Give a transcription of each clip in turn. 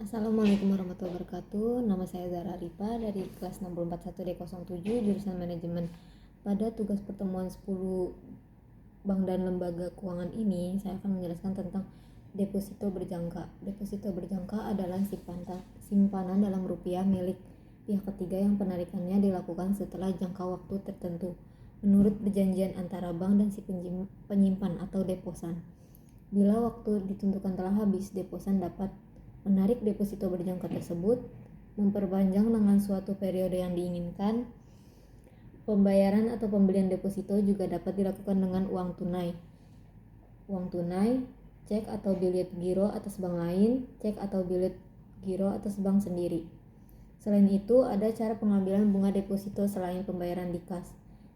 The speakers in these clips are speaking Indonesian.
Assalamualaikum warahmatullahi wabarakatuh. Nama saya Zara Ripa dari kelas 641D07 jurusan manajemen. Pada tugas pertemuan 10 bank dan lembaga keuangan ini, saya akan menjelaskan tentang deposito berjangka. Deposito berjangka adalah simpanan dalam rupiah milik pihak ketiga yang penarikannya dilakukan setelah jangka waktu tertentu menurut perjanjian antara bank dan si penyimpan atau deposan. Bila waktu ditentukan telah habis, deposan dapat menarik deposito berjangka tersebut, memperpanjang dengan suatu periode yang diinginkan. Pembayaran atau pembelian deposito juga dapat dilakukan dengan uang tunai, cek atau bilet giro atas bank lain, cek atau bilet giro atas bank sendiri. Selain itu, ada cara pengambilan bunga deposito selain pembayaran di kas.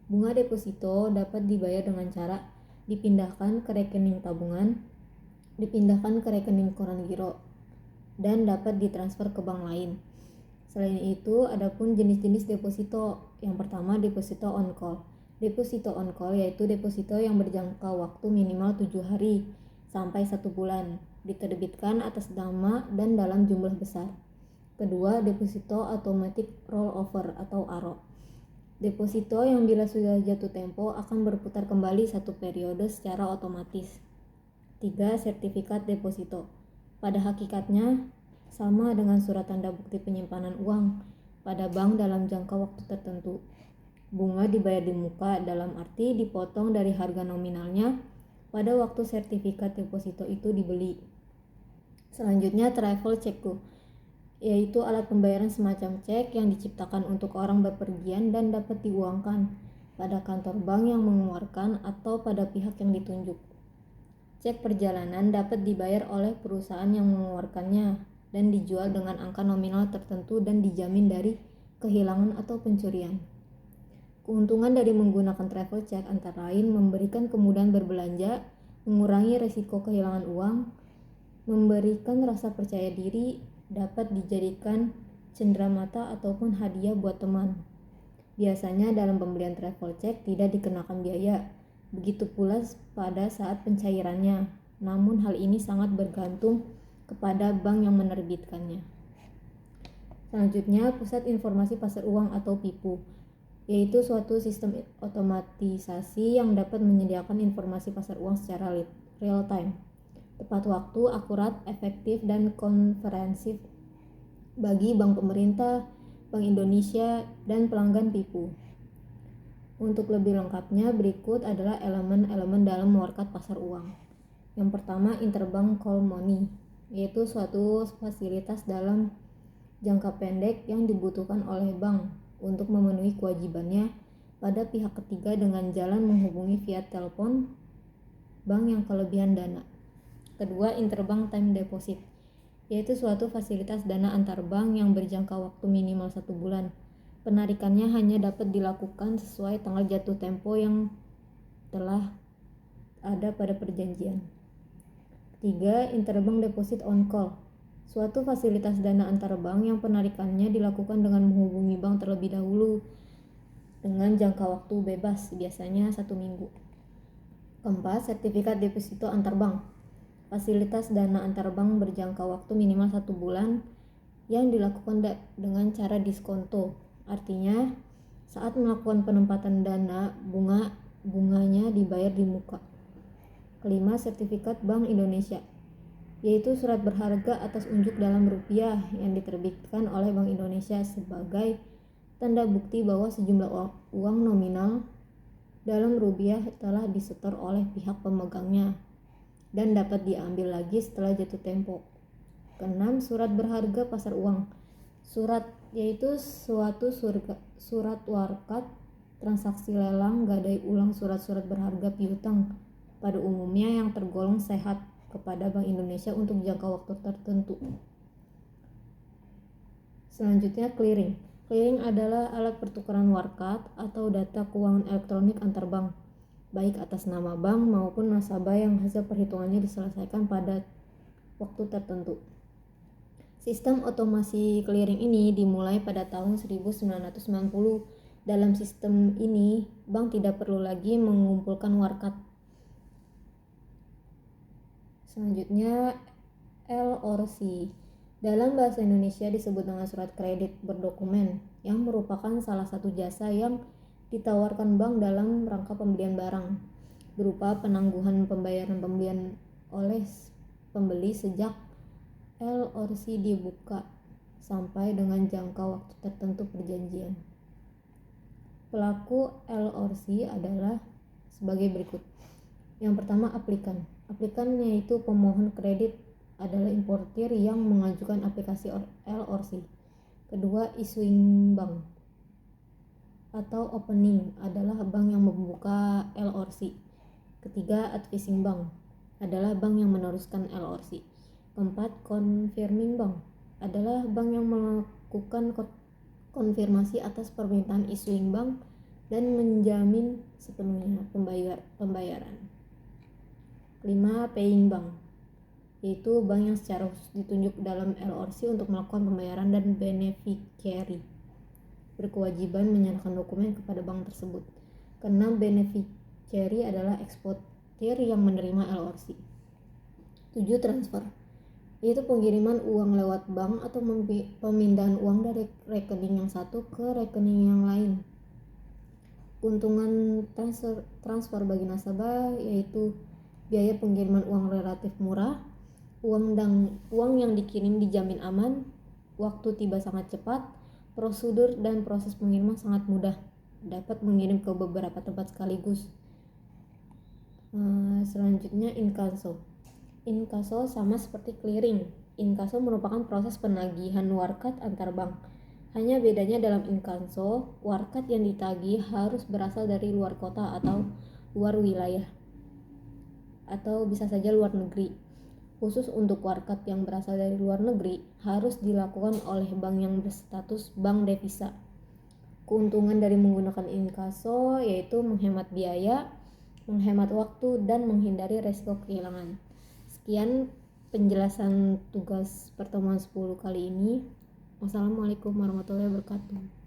Bunga deposito dapat dibayar dengan cara dipindahkan ke rekening tabungan, dipindahkan ke rekening koran giro, dan dapat ditransfer ke bank lain. Selain itu, adapun jenis-jenis deposito. Yang pertama, deposito on call. Deposito on call yaitu deposito yang berjangka waktu minimal 7 hari sampai 1 bulan, diterbitkan atas nama dan dalam jumlah besar. Kedua, deposito automatic rollover atau ARO. Deposito yang bila sudah jatuh tempo akan berputar kembali satu periode secara otomatis. 3. Sertifikat deposito. Pada hakikatnya sama dengan surat tanda bukti penyimpanan uang pada bank dalam jangka waktu tertentu. Bunga dibayar di muka, dalam arti dipotong dari harga nominalnya pada waktu sertifikat deposito itu dibeli. Selanjutnya, travel checkbook, yaitu alat pembayaran semacam cek yang diciptakan untuk orang bepergian dan dapat diuangkan pada kantor bank yang mengeluarkan atau pada pihak yang ditunjuk. Cek perjalanan dapat dibayar oleh perusahaan yang mengeluarkannya dan dijual dengan angka nominal tertentu dan dijamin dari kehilangan atau pencurian. Keuntungan dari menggunakan travel check antara lain memberikan kemudahan berbelanja, mengurangi risiko kehilangan uang, memberikan rasa percaya diri, dapat dijadikan cenderamata ataupun hadiah buat teman. Biasanya dalam pembelian travel check tidak dikenakan biaya. Begitu pula pada saat pencairannya, namun hal ini sangat bergantung kepada bank yang menerbitkannya. Selanjutnya, Pusat Informasi Pasar Uang atau PIPU, yaitu suatu sistem otomatisasi yang dapat menyediakan informasi pasar uang secara real time, tepat waktu, akurat, efektif, dan komprehensif bagi bank pemerintah, Bank Indonesia, dan pelanggan PIPU. Untuk lebih lengkapnya, berikut adalah elemen-elemen dalam market pasar uang. Yang pertama, interbank call money, yaitu suatu fasilitas dalam jangka pendek yang dibutuhkan oleh bank untuk memenuhi kewajibannya pada pihak ketiga dengan jalan menghubungi via telepon bank yang kelebihan dana. Kedua, interbank time deposit, yaitu suatu fasilitas dana antar bank yang berjangka waktu minimal 1 bulan. Penarikannya hanya dapat dilakukan sesuai tanggal jatuh tempo yang telah ada pada perjanjian. Ketiga, interbank deposit on call, suatu fasilitas dana antar bank yang penarikannya dilakukan dengan menghubungi bank terlebih dahulu dengan jangka waktu bebas, biasanya 1 minggu. Keempat, sertifikat deposito antar bank, fasilitas dana antar bank berjangka waktu minimal 1 bulan yang dilakukan dengan cara diskonto. Artinya, saat melakukan penempatan dana, bunganya dibayar di muka. Kelima, sertifikat Bank Indonesia, yaitu surat berharga atas unjuk dalam rupiah yang diterbitkan oleh Bank Indonesia sebagai tanda bukti bahwa sejumlah uang nominal dalam rupiah telah disetor oleh pihak pemegangnya dan dapat diambil lagi setelah jatuh tempo. Keenam, surat berharga pasar uang. Surat yaitu suatu surat warkat transaksi lelang gadai ulang surat-surat berharga piutang pada umumnya yang tergolong sehat kepada Bank Indonesia untuk jangka waktu tertentu. Selanjutnya, clearing. Clearing adalah alat pertukaran warkat atau data keuangan elektronik antar bank, baik atas nama bank maupun nasabah yang hasil perhitungannya diselesaikan pada waktu tertentu. Sistem otomasi clearing ini dimulai pada tahun 1990. Dalam sistem ini, bank tidak perlu lagi mengumpulkan warkat. Selanjutnya, L or C, Dalam bahasa Indonesia disebut dengan surat kredit berdokumen, yang merupakan salah satu jasa yang ditawarkan bank dalam rangka pembelian barang, berupa penangguhan pembayaran pembelian oleh pembeli sejak LOC dibuka sampai dengan jangka waktu tertentu perjanjian. Pelaku LOC adalah sebagai berikut. Yang pertama, aplikan. Aplikan yaitu pemohon kredit, adalah importir yang mengajukan aplikasi LOC. Kedua, issuing bank atau opening, adalah bank yang membuka LOC. Ketiga, advising bank, adalah bank yang meneruskan LOC. Keempat, confirming bank, adalah bank yang melakukan konfirmasi atas permintaan issuing bank dan menjamin sepenuhnya pembayaran. Kelima, paying bank, yaitu bank yang secara khusus ditunjuk dalam LOC untuk melakukan pembayaran dan beneficiary berkewajiban menyerahkan dokumen kepada bank tersebut. Keenam, beneficiary adalah eksportir yang menerima LOC. 7, transfer, yaitu pengiriman uang lewat bank atau pemindahan uang dari rekening yang satu ke rekening yang lain. Keuntungan transfer bagi nasabah yaitu biaya pengiriman uang relatif murah, uang yang dikirim dijamin aman, waktu tiba sangat cepat, prosedur dan proses pengiriman sangat mudah, dapat mengirim ke beberapa tempat sekaligus. Selanjutnya, inkasso. Inkasso sama seperti clearing. Inkasso merupakan proses penagihan warkat antar bank. Hanya bedanya dalam inkasso, warkat yang ditagih harus berasal dari luar kota atau luar wilayah, atau bisa saja luar negeri. Khusus untuk warkat yang berasal dari luar negeri, harus dilakukan oleh bank yang berstatus bank devisa. Keuntungan dari menggunakan inkasso yaitu menghemat biaya, menghemat waktu, dan menghindari resiko kehilangan. Sekian penjelasan tugas pertemuan 10 kali ini. Wassalamualaikum warahmatullahi wabarakatuh.